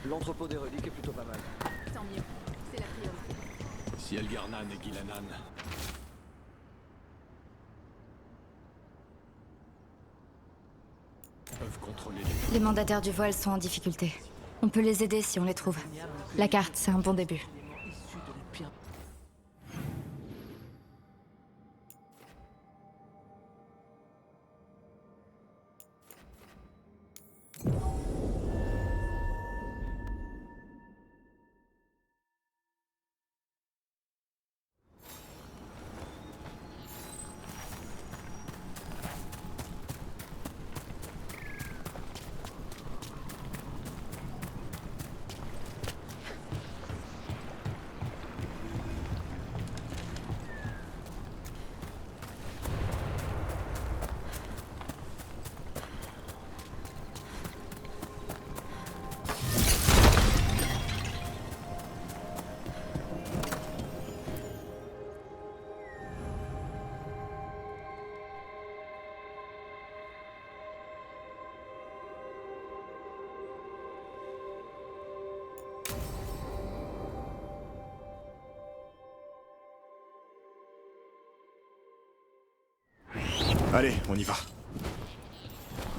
L'entrepôt des reliques est plutôt pas mal. Tant mieux, c'est la priorité. Si Elgarnan et Gilanan... peuvent contrôler Les mandataires du voile sont en difficulté. On peut les aider si on les trouve. La carte, c'est un bon début. Allez, on y va.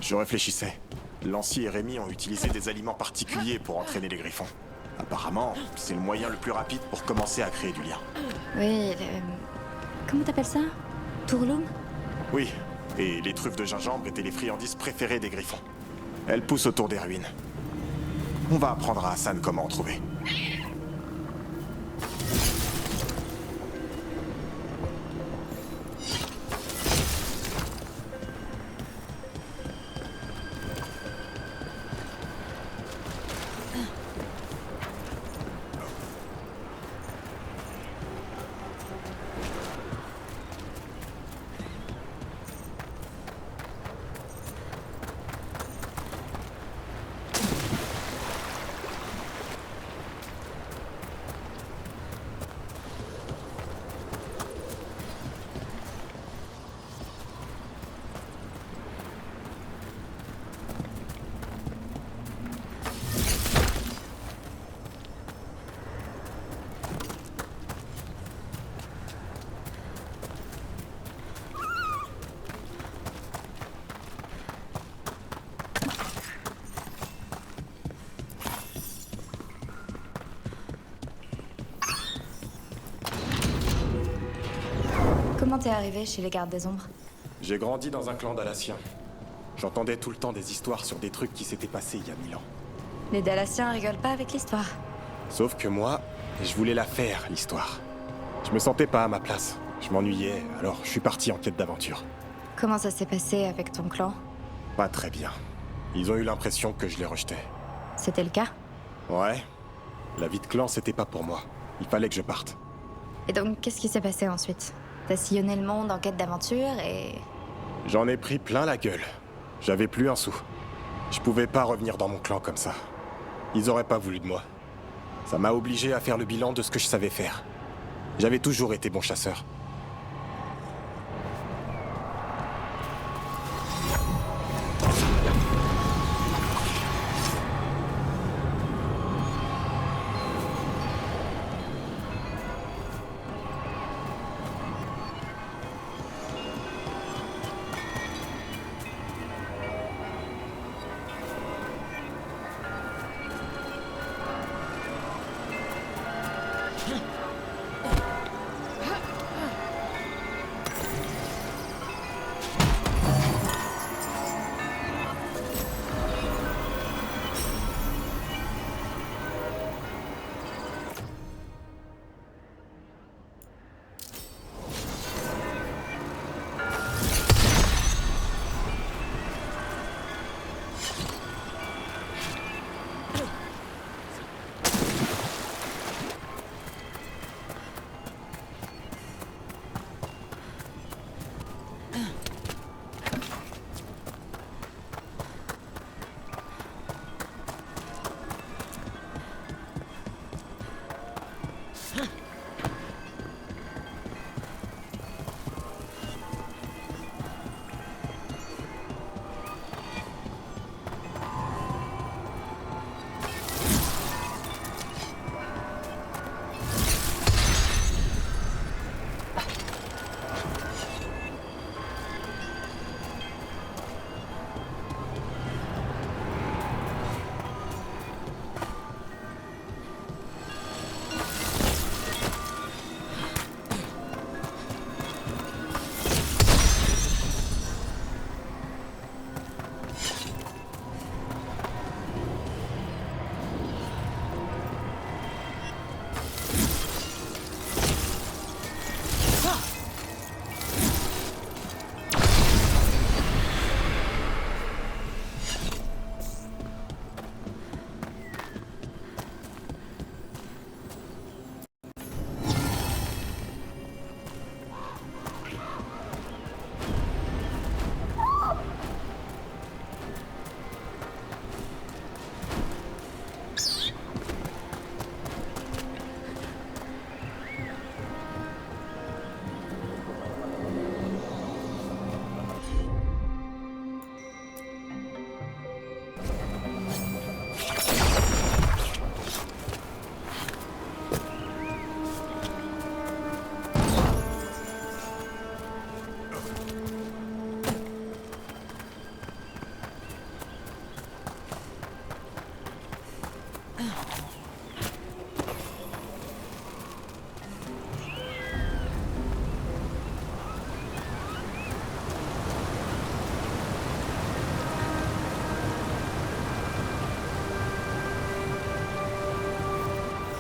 Je réfléchissais. Lancy et Rémi ont utilisé des aliments particuliers pour entraîner les griffons. Apparemment, c'est le moyen le plus rapide pour commencer à créer du lien. Oui, comment t'appelles ça? Tourloum? Oui, et les truffes de gingembre étaient les friandises préférées des griffons. Elles poussent autour des ruines. On va apprendre à Hassan comment en trouver. Comment t'es arrivé chez les gardes des ombres? J'ai grandi dans un clan dalassien. J'entendais tout le temps des histoires sur des trucs qui s'étaient passés il y a 1000 ans. Les Dalassiens rigolent pas avec l'histoire. Sauf que moi, je voulais la faire, l'histoire. Je me sentais pas à ma place. Je m'ennuyais, alors je suis parti en quête d'aventure. Comment ça s'est passé avec ton clan? Pas très bien. Ils ont eu l'impression que je les rejetais. C'était le cas? Ouais. La vie de clan, c'était pas pour moi. Il fallait que je parte. Et donc, qu'est-ce qui s'est passé ensuite? T'as sillonné le monde en quête d'aventure et... J'en ai pris plein la gueule. J'avais plus un sou. Je pouvais pas revenir dans mon clan comme ça. Ils auraient pas voulu de moi. Ça m'a obligé à faire le bilan de ce que je savais faire. J'avais toujours été bon chasseur.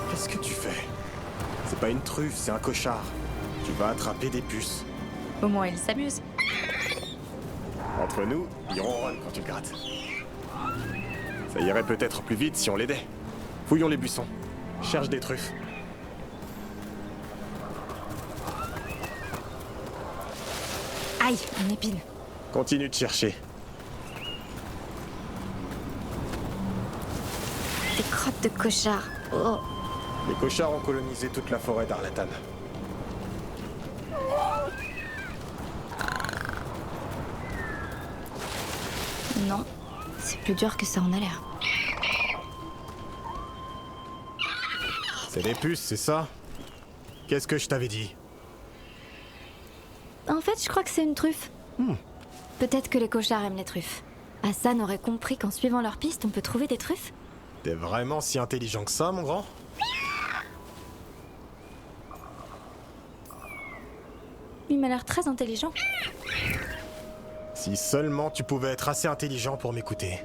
Qu'est-ce que tu fais? C'est pas une truffe, c'est un cochard. Tu vas attraper des puces. Au moins, il s'amuse. Entre nous, il ronronne quand tu le grattes. Ça irait peut-être plus vite si on l'aidait. Fouillons les buissons. Cherche des truffes. Aïe, une épine. Continue de chercher. Des crottes de cochard. Oh. Les cochards ont colonisé toute la forêt d'Arlatan. Non, c'est plus dur que ça en a l'air. C'est des puces, c'est ça? Qu'est-ce que je t'avais dit? En fait, je crois que c'est une truffe. Peut-être que les cochards aiment les truffes. Hassan aurait compris qu'en suivant leur piste, on peut trouver des truffes. T'es vraiment si intelligent que ça, mon grand? Il m'a l'air très intelligent. Si seulement tu pouvais être assez intelligent pour m'écouter.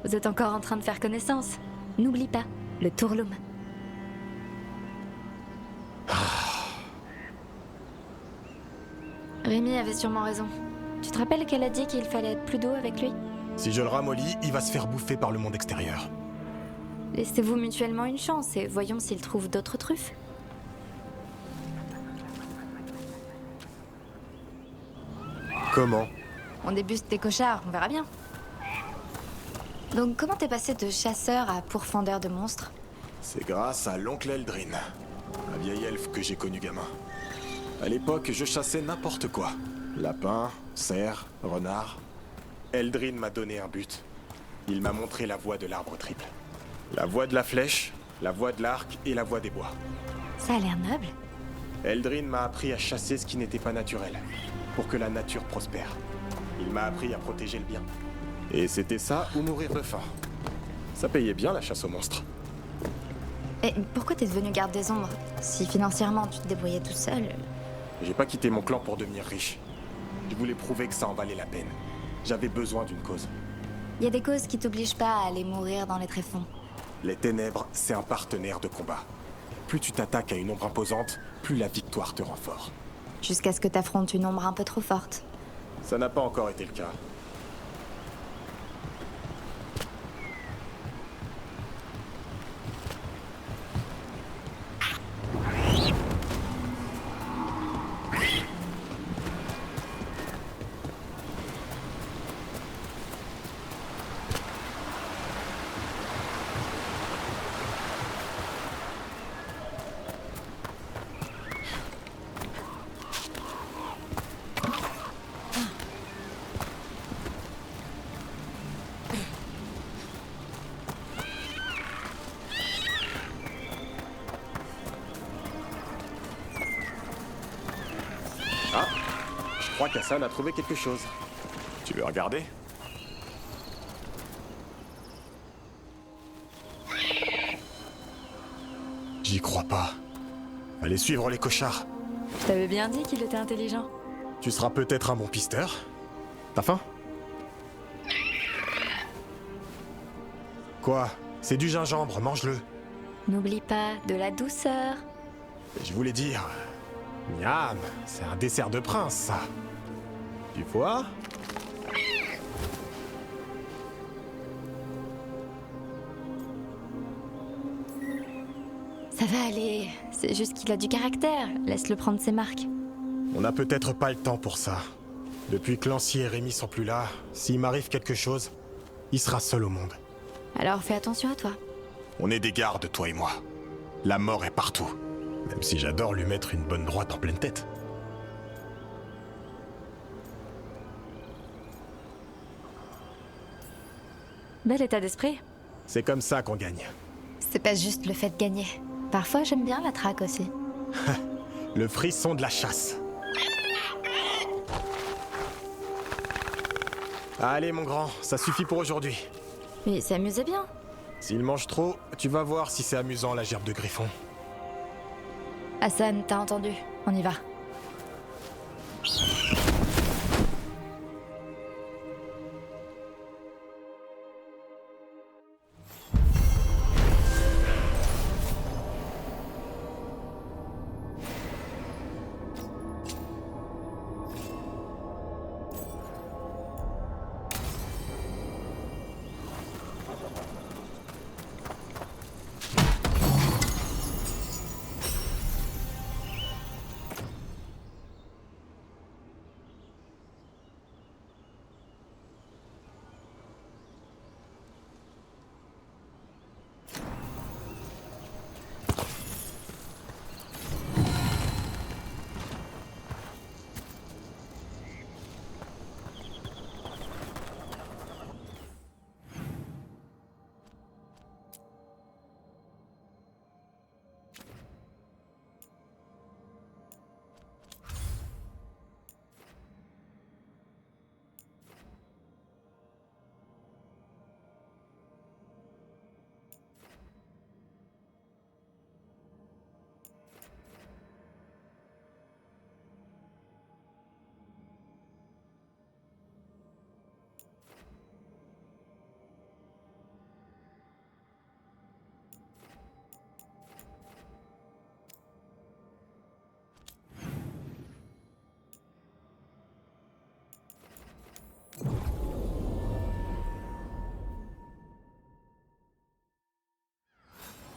Vous êtes encore en train de faire connaissance. N'oublie pas, le tourloum. Rémi avait sûrement raison. Tu te rappelles qu'elle a dit qu'il fallait être plus doux avec lui? Si je le ramollis, il va se faire bouffer par le monde extérieur. Laissez-vous mutuellement une chance et voyons s'il trouve d'autres truffes. Comment? On débuste des cochards, on verra bien. Donc comment t'es passé de chasseur à pourfendeur de monstres? C'est grâce à l'oncle Eldrin, un vieil elfe que j'ai connu gamin. À l'époque, je chassais n'importe quoi. Lapin, cerf, renard. Eldrin m'a donné un but. Il m'a montré la voie de l'arbre triple. La voie de la flèche, la voie de l'arc et la voie des bois. Ça a l'air noble. Eldrin m'a appris à chasser ce qui n'était pas naturel, pour que la nature prospère. Il m'a appris à protéger le bien. Et c'était ça ou mourir de faim. Ça payait bien la chasse aux monstres. Et pourquoi t'es devenu garde des ombres? Si financièrement tu te débrouillais tout seul... J'ai pas quitté mon clan pour devenir riche. Je voulais prouver que ça en valait la peine. J'avais besoin d'une cause. Y a des causes qui t'obligent pas à aller mourir dans les tréfonds. Les ténèbres, c'est un partenaire de combat. Plus tu t'attaques à une ombre imposante, plus la victoire te rend fort. Jusqu'à ce que t'affrontes une ombre un peu trop forte. Ça n'a pas encore été le cas. Ah, je crois qu'Hassan a trouvé quelque chose. Tu veux regarder? J'y crois pas. Allez suivre les cochards. Je t'avais bien dit qu'il était intelligent. Tu seras peut-être un bon pisteur. T'as faim? Quoi? C'est du gingembre, mange-le. N'oublie pas, de la douceur. Je voulais dire... Miam, c'est un dessert de prince, ça. Tu vois? Ça va aller, c'est juste qu'il a du caractère. Laisse-le prendre ses marques. On n'a peut-être pas le temps pour ça. Depuis que Lancier et Rémi sont plus là, s'il m'arrive quelque chose, il sera seul au monde. Alors fais attention à toi. On est des gardes, toi et moi. La mort est partout. Même si j'adore lui mettre une bonne droite en pleine tête. Bel état d'esprit. C'est comme ça qu'on gagne. C'est pas juste le fait de gagner. Parfois j'aime bien la traque aussi. Le frisson de la chasse. Allez mon grand, ça suffit pour aujourd'hui. Mais il s'amusait bien. S'il mange trop, tu vas voir si c'est amusant la gerbe de griffon. Hassan, t'as entendu? On y va.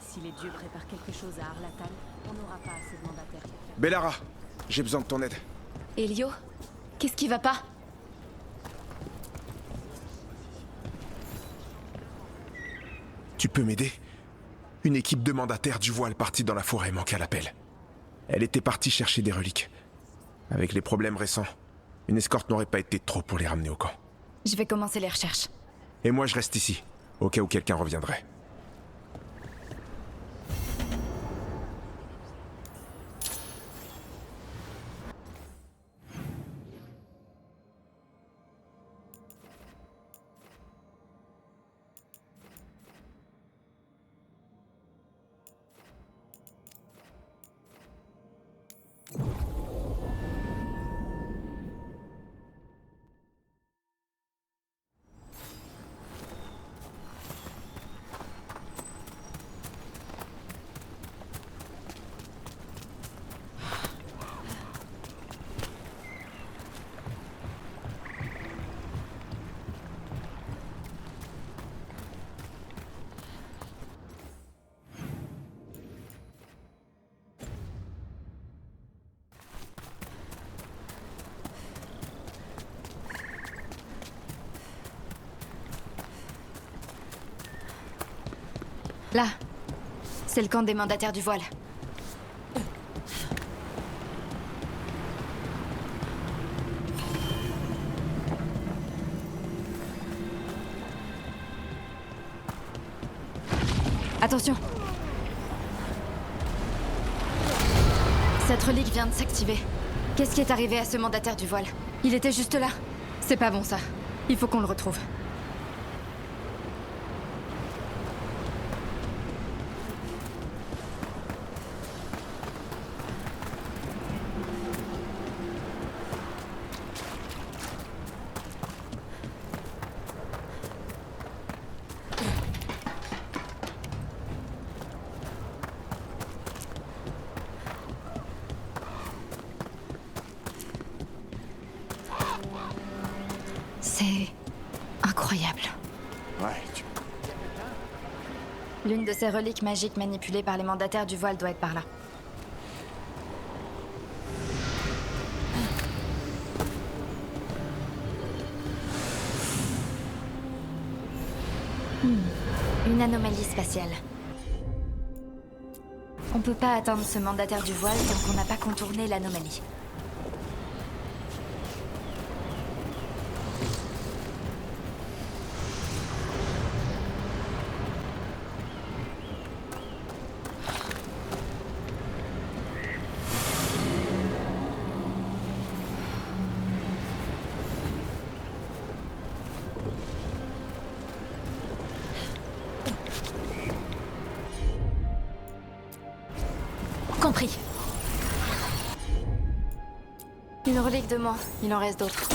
Si les dieux préparent quelque chose à Arlatan, on n'aura pas assez de mandataires. Bellara, j'ai besoin de ton aide. Elio, qu'est-ce qui va pas? Tu peux m'aider? Une équipe de mandataires du voile partie dans la forêt manque à l'appel. Elle était partie chercher des reliques. Avec les problèmes récents, une escorte n'aurait pas été trop pour les ramener au camp. Je vais commencer les recherches. Et moi je reste ici, au cas où quelqu'un reviendrait. Là, c'est le camp des mandataires du voile. Attention! Cette relique vient de s'activer. Qu'est-ce qui est arrivé à ce mandataire du voile? Il était juste là. C'est pas bon ça. Il faut qu'on le retrouve. C'est incroyable. Ouais, tu... L'une de ces reliques magiques manipulées par les mandataires du voile doit être par là. Une anomalie spatiale. On peut pas atteindre ce mandataire du voile tant qu'on n'a pas contourné l'anomalie. Compris. Une relique de moi, il en reste d'autres.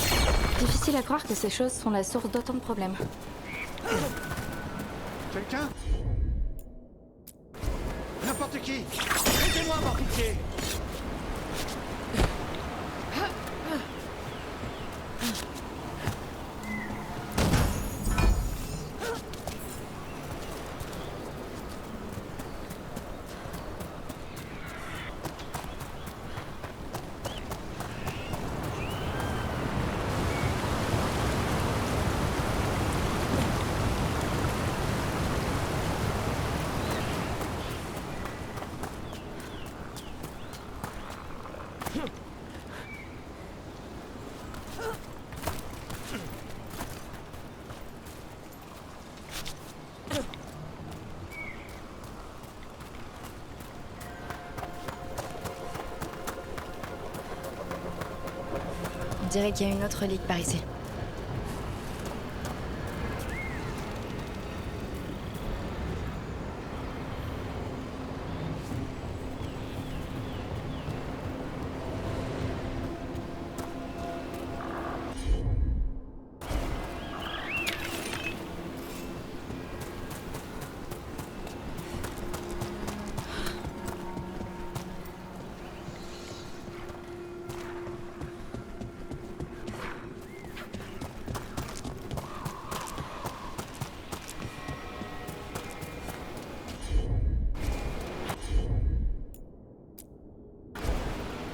Difficile à croire que ces choses sont la source d'autant de problèmes. Quelqu'un? N'importe qui! Aidez-moi, par pitié! On dirait qu'il y a une autre relique par ici.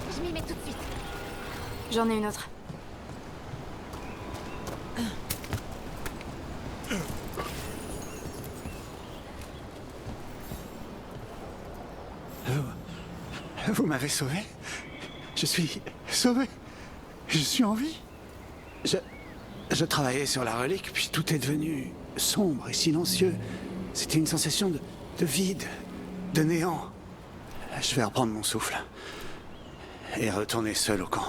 Je m'y mets tout de suite. J'en ai une autre. Vous m'avez sauvé? Je suis sauvé. Je suis en vie. Je travaillais sur la relique, puis tout est devenu sombre et silencieux. C'était une sensation de vide, de néant. Je vais reprendre mon souffle et retourner seul au camp.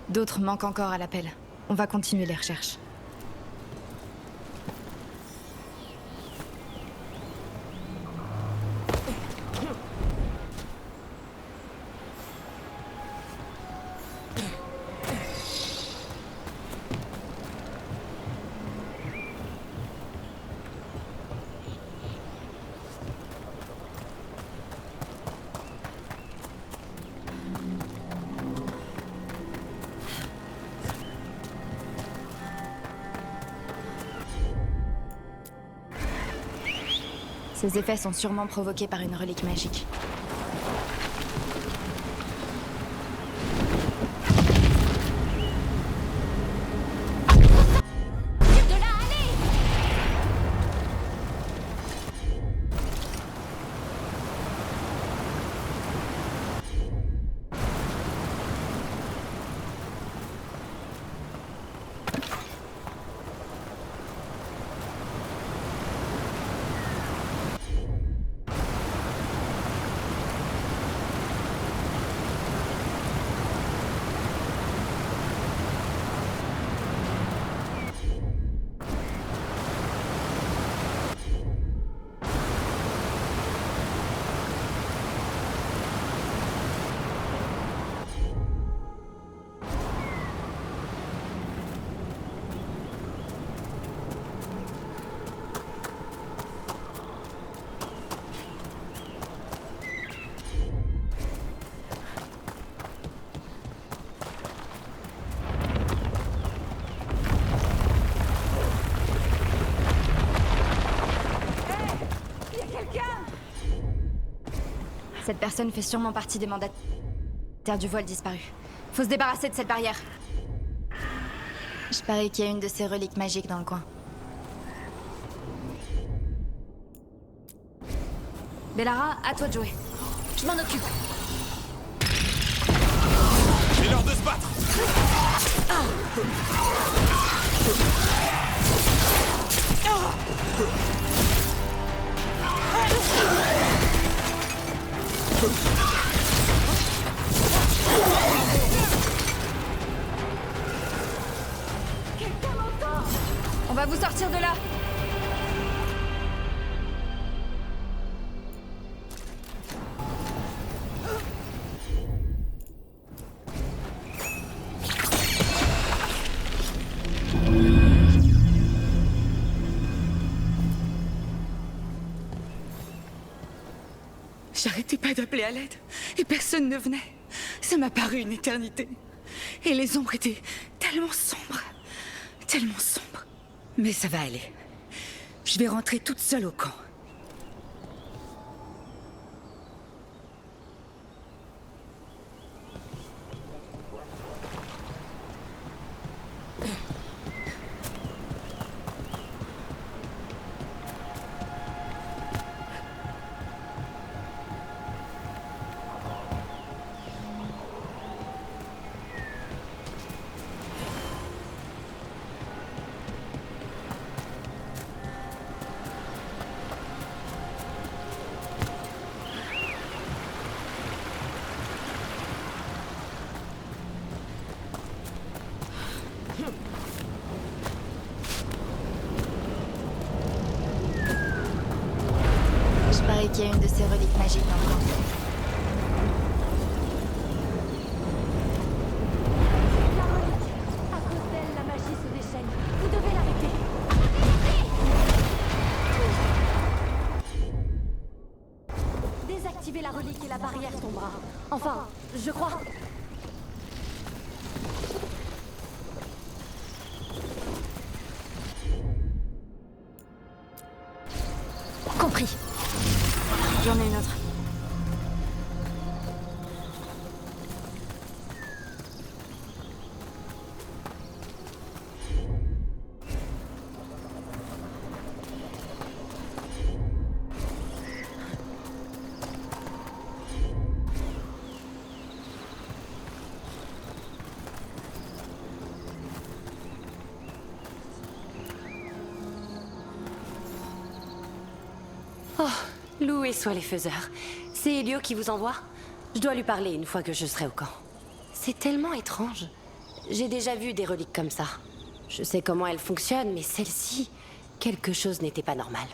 D'autres manquent encore à l'appel. On va continuer les recherches. Ces effets sont sûrement provoqués par une relique magique. De là, allez! Cette personne fait sûrement partie des mandataires du voile disparu. Faut se débarrasser de cette barrière. Je parie qu'il y a une de ces reliques magiques dans le coin. Bellara, à toi de jouer. Je m'en occupe. C'est l'heure de se battre. On va vous sortir de là. J'arrêtais pas d'appeler à l'aide, et personne ne venait. Ça m'a paru une éternité. Et les ombres étaient tellement sombres. Tellement sombres. Mais ça va aller. Je vais rentrer toute seule au camp. Je parie qu'il y a une de ces reliques magiques dans le camp. La relique. À cause d'elle, la magie se déchaîne. Vous devez l'arrêter. Désactivez la relique et la barrière tombera. Enfin, je crois. Compris. J'en ai une autre. Loués soient les faiseurs. C'est Elio qui vous envoie? Je dois lui parler une fois que je serai au camp. C'est tellement étrange. J'ai déjà vu des reliques comme ça. Je sais comment elles fonctionnent, mais celle-ci, quelque chose n'était pas normal.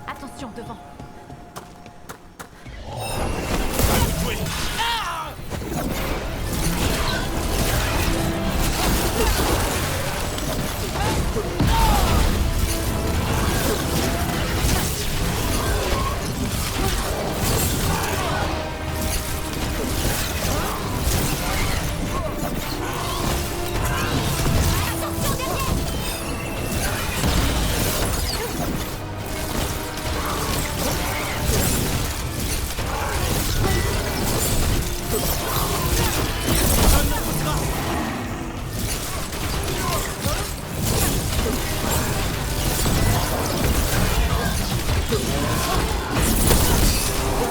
Attention devant.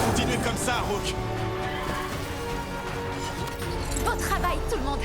Continuez comme ça, Rook. Au travail, tout le monde.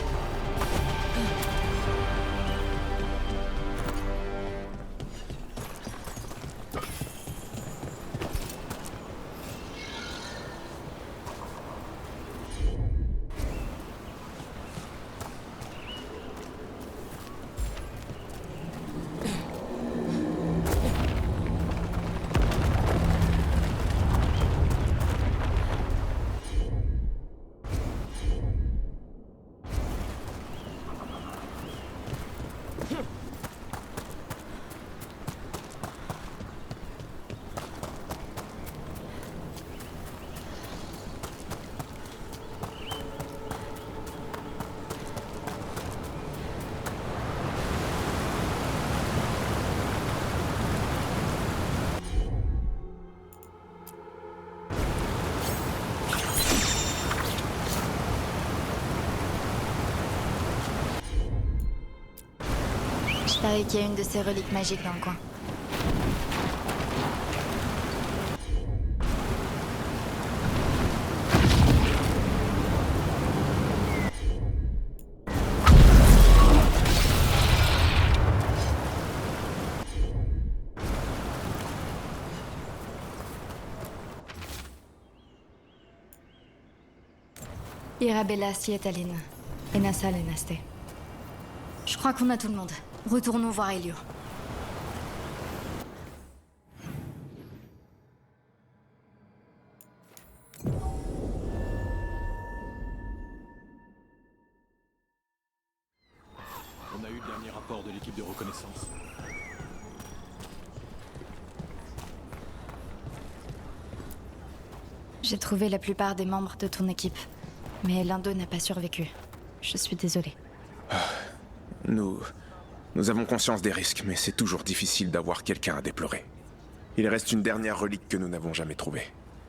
Pareil qu'il y a une de ces reliques magiques dans le coin. Irabella Sietaline. Enasa Lenaste. Je crois qu'on a tout le monde. Retournons voir Elio. On a eu le dernier rapport de l'équipe de reconnaissance. J'ai trouvé la plupart des membres de ton équipe. Mais l'un d'eux n'a pas survécu. Je suis désolée. Nous avons conscience des risques, mais c'est toujours difficile d'avoir quelqu'un à déplorer. Il reste une dernière relique que nous n'avons jamais trouvée.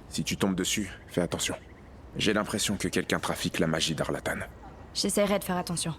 Si tu tombes dessus, fais attention. J'ai l'impression que quelqu'un trafique la magie d'Arlathan. J'essaierai de faire attention.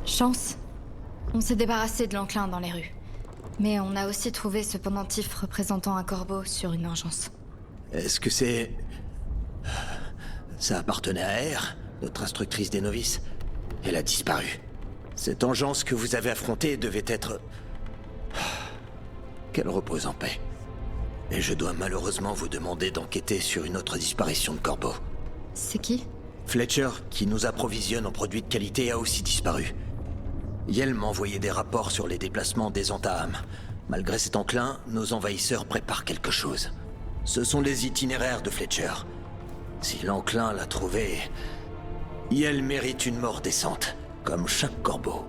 Chance. On s'est débarrassé de l'enclin dans les rues. Mais on a aussi trouvé ce pendentif représentant un corbeau sur une engeance. Est-ce que c'est... Ça appartenait à R, notre instructrice des novices. Elle a disparu. Cette engeance que vous avez affrontée devait être... Qu'elle repose en paix. Et je dois malheureusement vous demander d'enquêter sur une autre disparition de corbeau. C'est qui? Fletcher, qui nous approvisionne en produits de qualité, a aussi disparu. Yel m'a envoyé des rapports sur les déplacements des Antaham. Malgré cet enclin, nos envahisseurs préparent quelque chose. Ce sont les itinéraires de Fletcher. Si l'enclin l'a trouvé, Yel mérite une mort décente, comme chaque corbeau.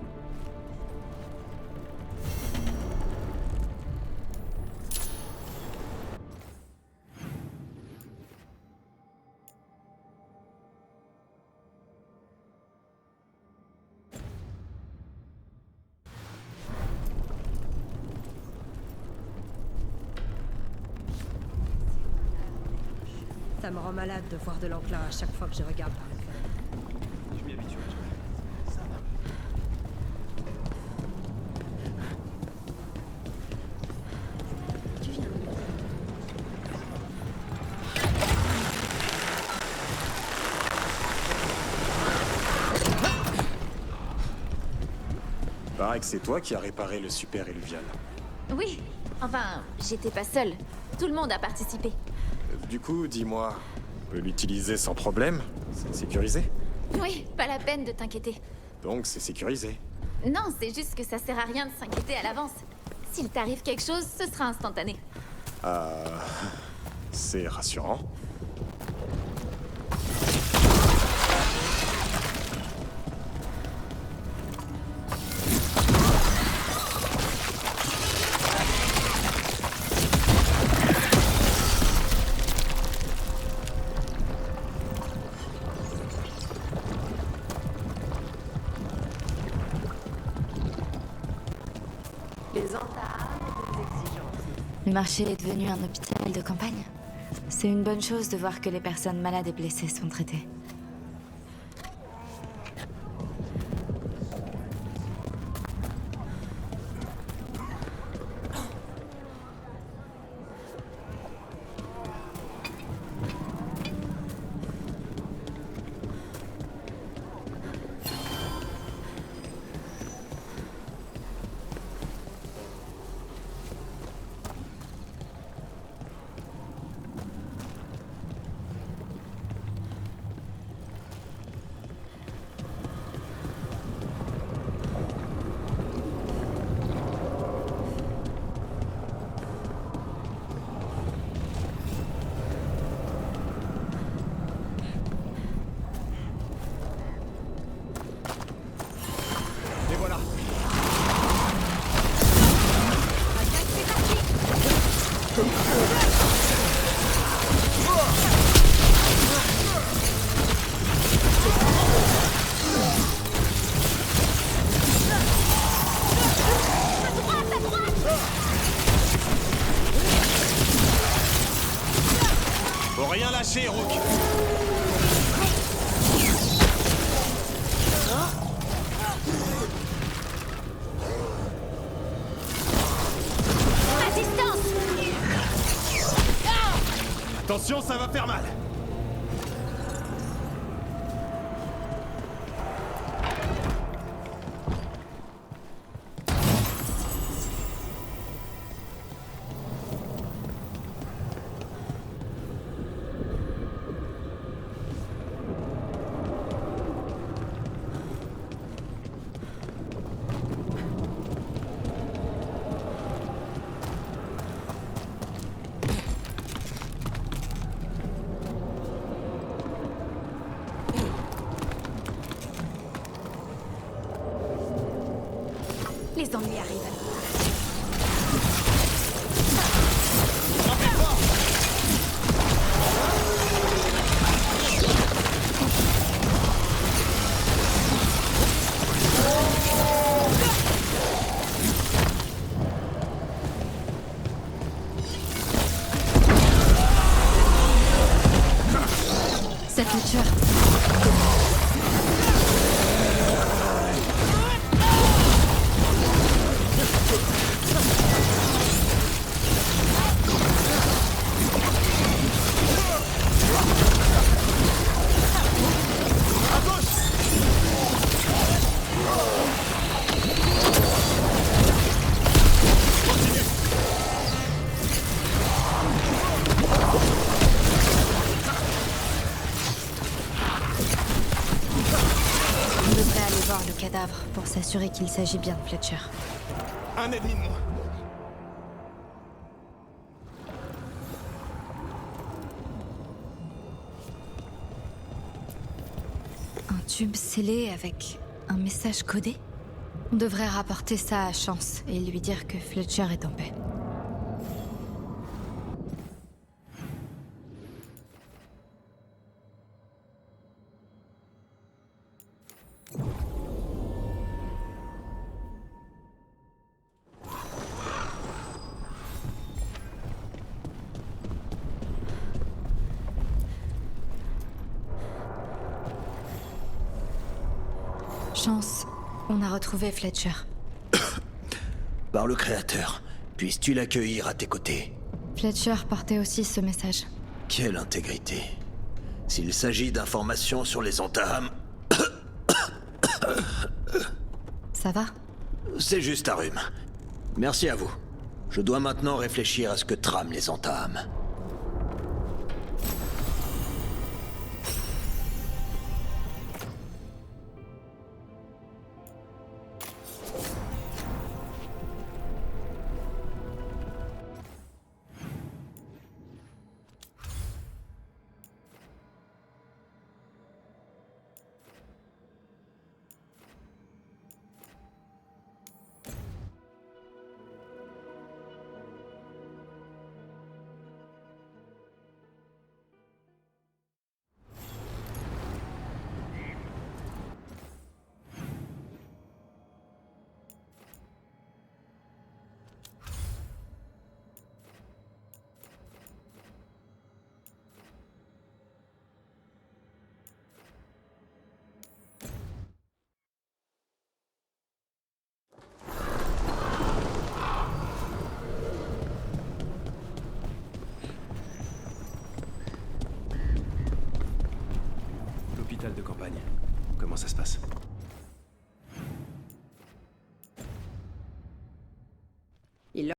Ça me rend malade de voir de l'enclin à chaque fois que je regarde par la fenêtre. Je m'y habitue. Tu viens. Paraît que c'est toi qui as réparé le super éluvial. Oui. Enfin, j'étais pas seule. Tout le monde a participé. Du coup, dis-moi, on peut l'utiliser sans problème? C'est sécurisé? Oui, pas la peine de t'inquiéter. Donc c'est sécurisé. Non, c'est juste que ça sert à rien de s'inquiéter à l'avance. S'il t'arrive quelque chose, ce sera instantané. C'est rassurant. Le marché est devenu un hôpital de campagne. C'est une bonne chose de voir que les personnes malades et blessées sont traitées. Faut rien lâcher, Rook. Attention, ça va faire mal. Les ennemis arrivent. Cette Fletcher. On devrait aller voir le cadavre pour s'assurer qu'il s'agit bien de Fletcher. Un ennemi de moins. Un tube scellé avec un message codé? On devrait rapporter ça à Chance et lui dire que Fletcher est en paix. Chance, on a retrouvé Fletcher. Par le Créateur, puisses-tu l'accueillir à tes côtés? Fletcher portait aussi ce message. Quelle intégrité. S'il s'agit d'informations sur les Antaham, Ça va? c'est juste un rhume. Merci à vous. Je dois maintenant réfléchir à ce que trament les Antaham. l'hôpital de campagne. Comment ça se passe?